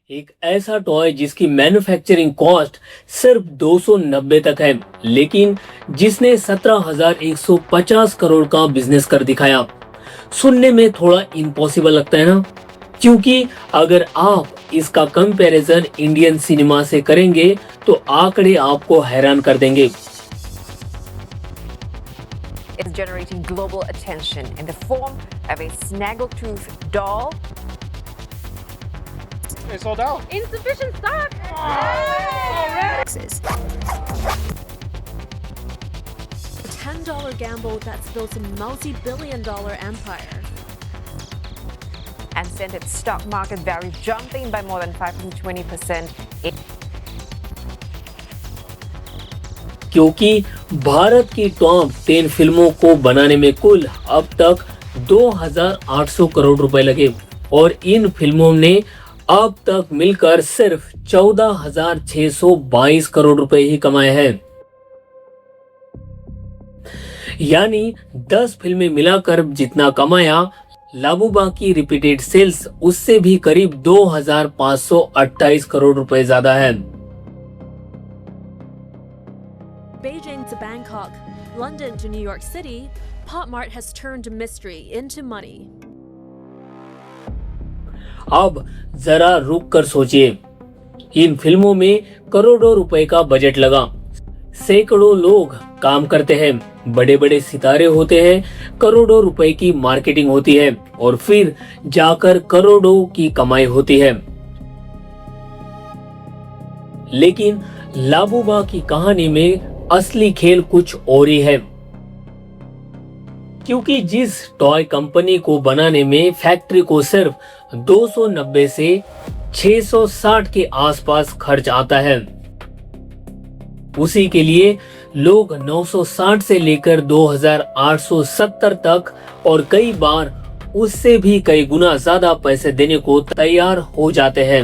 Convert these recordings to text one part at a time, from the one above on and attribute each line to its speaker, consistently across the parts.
Speaker 1: एक ऐसा टॉय जिसकी मैन्युफैक्चरिंग कॉस्ट सिर्फ 290 तक है, लेकिन जिसने 17,150 करोड़ का बिजनेस कर दिखाया। सुनने में थोड़ा इम्पॉसिबल लगता है ना, क्योंकि अगर आप इसका कंपैरिजन इंडियन सिनेमा से करेंगे तो आंकड़े आपको हैरान कर देंगे।
Speaker 2: It's generating global attention in the form of a snaggletooth doll.
Speaker 3: It's sold out.
Speaker 4: Insufficient stock. $10 gamble that's built a multi-billion-dollar empire.
Speaker 2: And sent its stock market value jumping by more than 520%.
Speaker 1: क्योंकि भारत की top 10 फिल्मों को बनाने में कुल अब तक 2,800 करोड़ रुपए लगे और इन फिल्मों ने अब तक मिलकर सिर्फ 14,622 करोड़ रुपए ही कमाए हैं। यानी 10 फिल्में मिलाकर जितना कमाया, लाबूबा की रिपीटेड सेल्स उससे भी करीब 2,528 करोड़ रुपए ज्यादा है।
Speaker 4: Beijing to Bangkok, London to New York City, Pop Mart has turned mystery into money.
Speaker 1: अब जरा रुक कर सोचिए, इन फिल्मों में करोड़ों रुपए का बजट लगा, सैकड़ों लोग काम करते हैं, बड़े बड़े सितारे होते हैं, करोड़ों रुपए की मार्केटिंग होती है और फिर जाकर करोड़ों की कमाई होती है। लेकिन लाबूबा की कहानी में असली खेल कुछ और ही है, क्योंकि जिस टॉय कंपनी को बनाने में फैक्ट्री को सिर्फ 290 से 660 के आसपास खर्च आता है, उसी के लिए लोग 960 से लेकर 2,870 तक और कई बार उससे भी कई गुना ज्यादा पैसे देने को तैयार हो जाते हैं।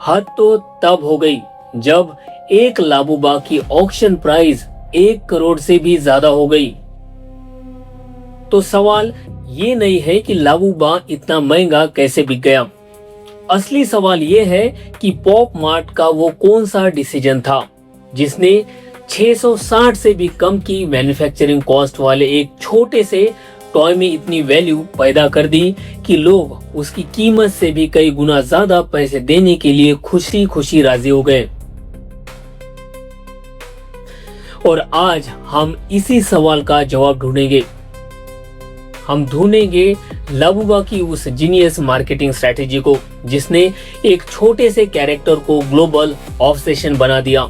Speaker 1: हद तो तब हो गई जब एक लाबूबा की ऑक्शन प्राइस 1 करोड़ से भी ज्यादा हो गई। तो सवाल ये नहीं है कि लाबूबा इतना महंगा कैसे बिक गया, असली सवाल ये है कि पॉप मार्ट का वो कौन सा डिसीजन था जिसने 660 से भी कम की मैन्युफैक्चरिंग कॉस्ट वाले एक छोटे से टॉय में इतनी वैल्यू पैदा कर दी कि लोग उसकी कीमत से भी कई गुना ज्यादा पैसे देने के लिए खुशी खुशी राजी हो गए। और आज हम इसी सवाल का जवाब ढूंढेंगे। हम ढूंढेंगे लाबूबा की उस जीनियस मार्केटिंग स्ट्रेटेजी को जिसने एक छोटे से कैरेक्टर को ग्लोबल ऑब्सेशन बना दिया।